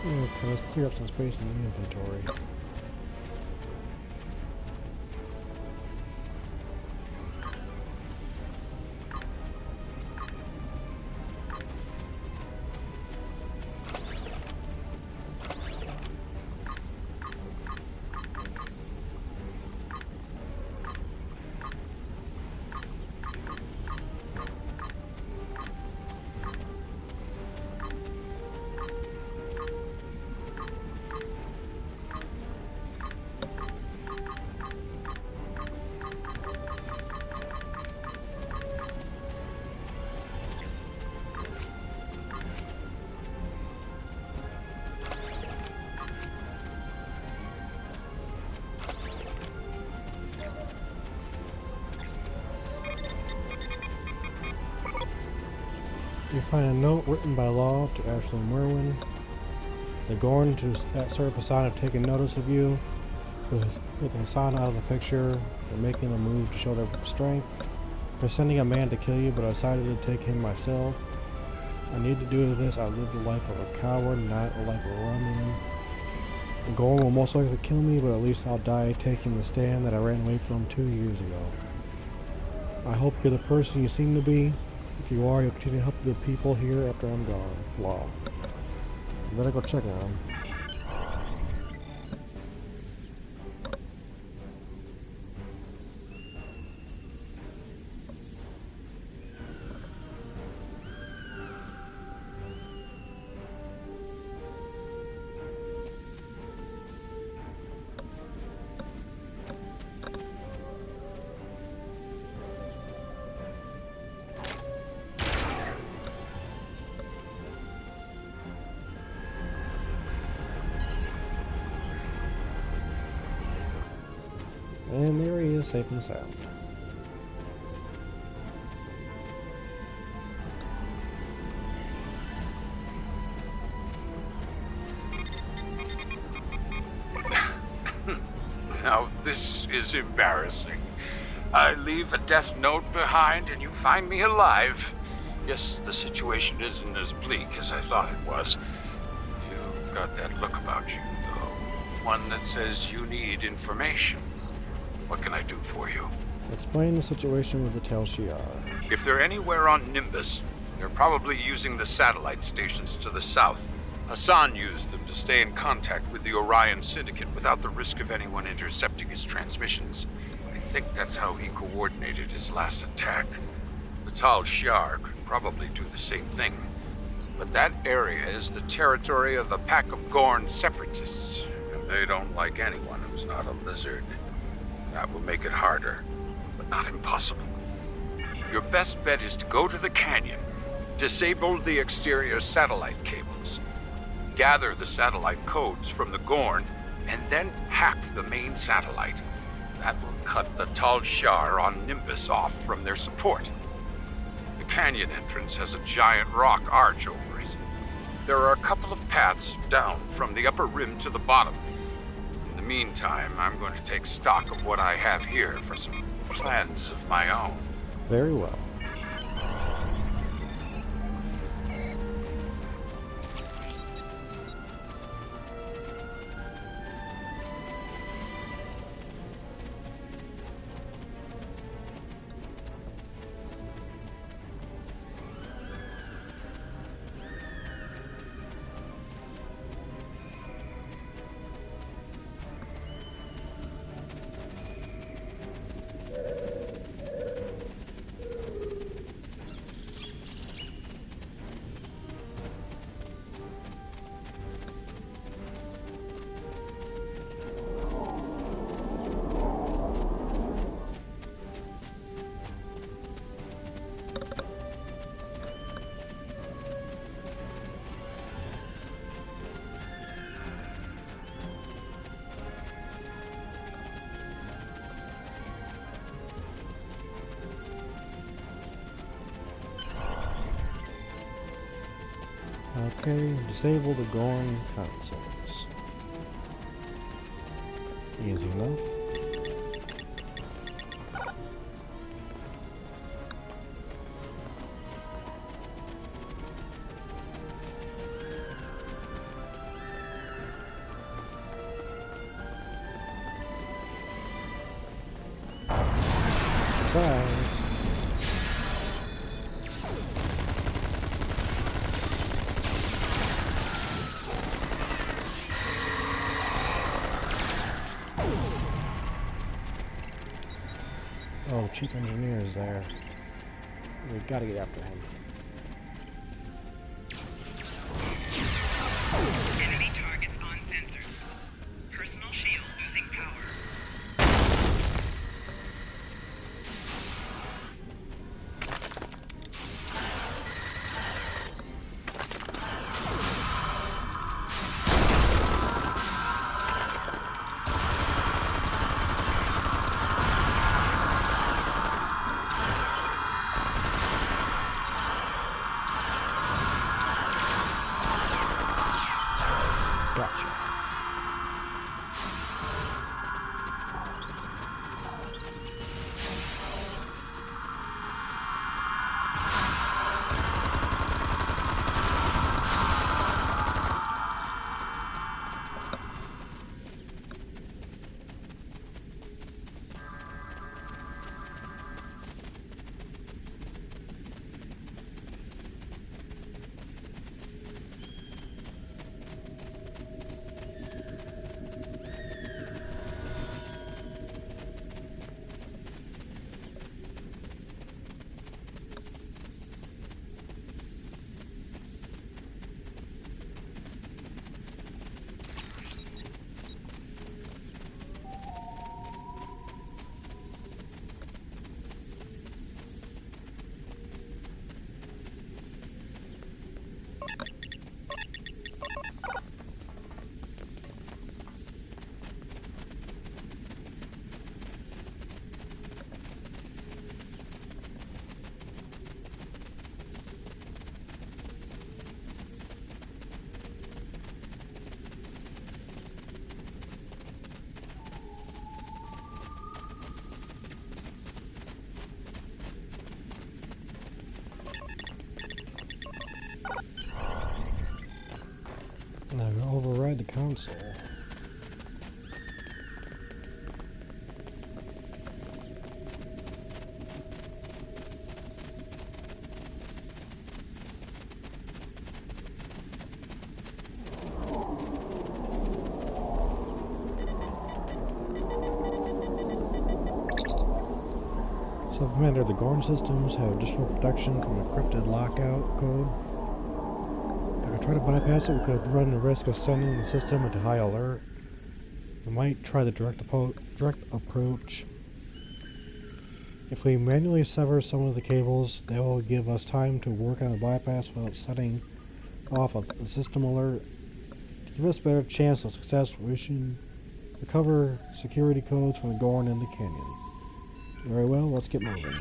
Okay, let's clear up some space in the inventory. You find a note written by law to Ashley Merwin. The Gorn that serve a sign of taking notice of you, with a sign out of the picture. They're making a move to show their strength. They're sending a man to kill you, but I decided to take him myself. I need to do this. I lived the life of a coward, not a life of a Romulan. The Gorn will most likely kill me, but at least I'll die taking the stand that I ran away from 2 years ago. I hope you're the person you seem to be. If you are, you'll continue to help the people here after I'm gone. Law. You better go check on him. And there he is, safe and sound. Now, this is embarrassing. I leave a death note behind and you find me alive. Yes, the situation isn't as bleak as I thought it was. You've got that look about you, though. One that says you need information. What can I do for you? Explain the situation with the Tal Shiar. If they're anywhere on Nimbus, they're probably using the satellite stations to the south. Hassan used them to stay in contact with the Orion Syndicate without the risk of anyone intercepting his transmissions. I think that's how he coordinated his last attack. The Tal Shiar could probably do the same thing. But that area is the territory of the pack of Gorn separatists, and they don't like anyone who's not a lizard. That will make it harder, but not impossible. Your best bet is to go to the canyon, disable the exterior satellite cables, gather the satellite codes from the Gorn, and then hack the main satellite. That will cut the Tal Shiar on Nimbus off from their support. The canyon entrance has a giant rock arch over it. There are a couple of paths down from the upper rim to the bottom. In the meantime, I'm going to take stock of what I have here for some plans of my own. Very well. Okay, disable the Gorn consoles. Easy enough. Surprise! Oh, Chief Engineer is there. We gotta get after him. Enemy targets on sensors. Personal shield losing power. Gotcha. Now I'm gonna override the console. So, Commander, the Gorn systems have additional protection from encrypted lockout code. If we try to bypass it, we could run the risk of sending the system into high alert. We might try the direct approach. If we manually sever some of the cables, that will give us time to work on a bypass without setting off a system alert. To give us a better chance of success, we should recover security codes from the Gorn in the canyon. Very well, let's get moving.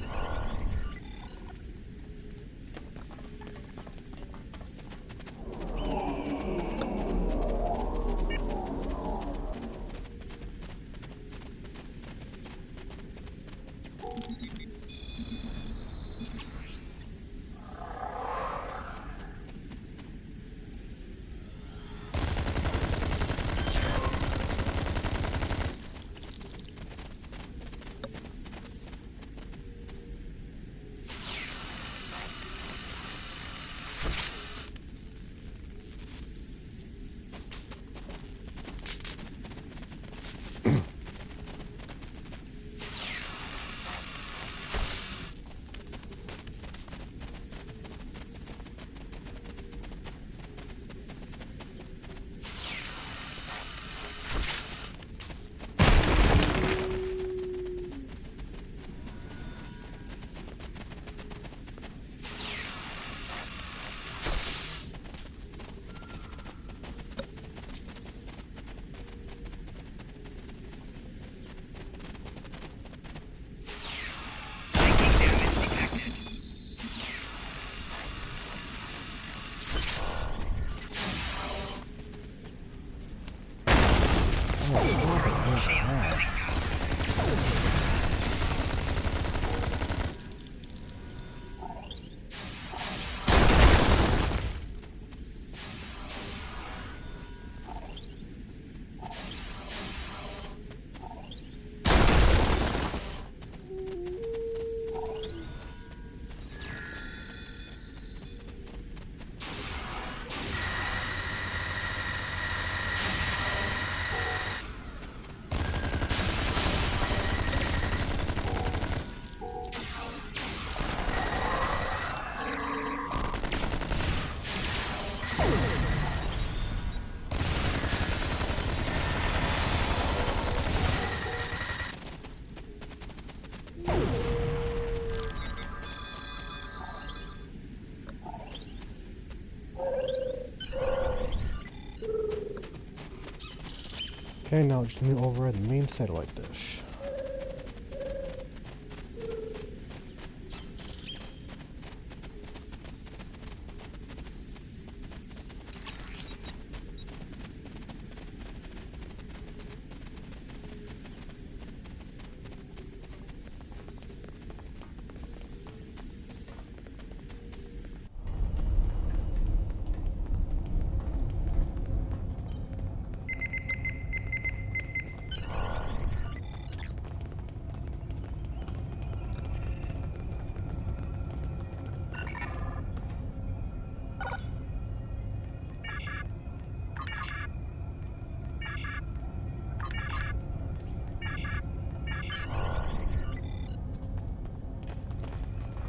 Okay, now just need to override the main satellite dish.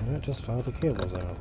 And it just found the cables out.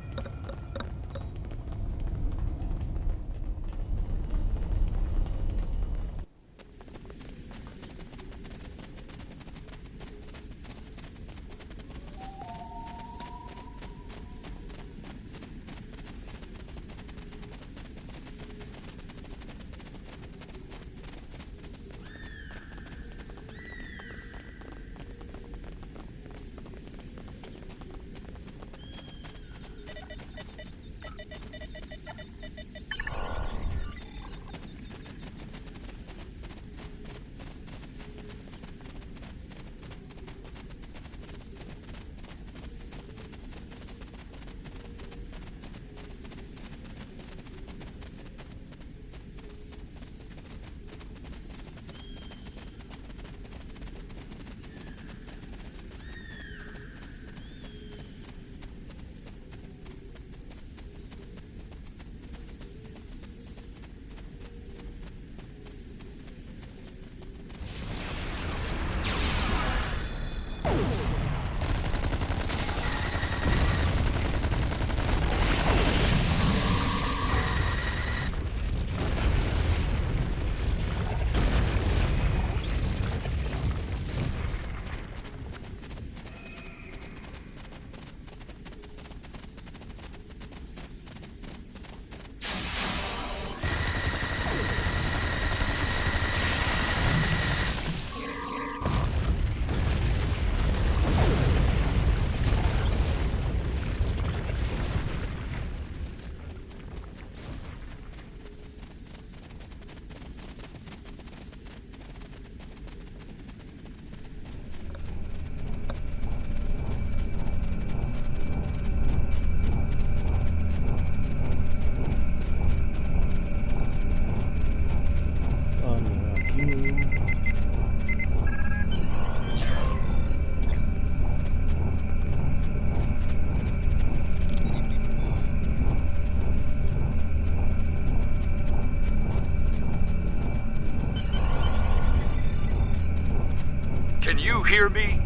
Hear me?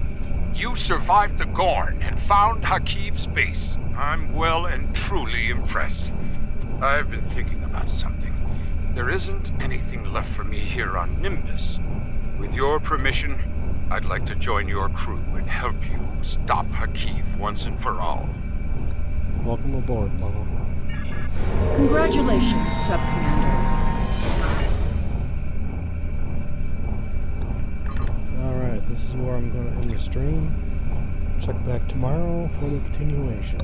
You survived the Gorn and found Hakiv's base. I'm well and truly impressed. I've been thinking about something. There isn't anything left for me here on Nimbus. With your permission, I'd like to join your crew and help you stop Hakiv once and for all. Welcome aboard, Lola. Congratulations, Sub-Commander. Alright, this is where I'm going to end the stream. Check back tomorrow for the continuation.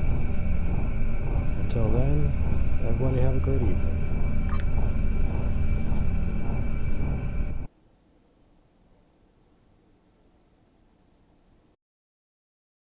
Until then, everybody have a great evening.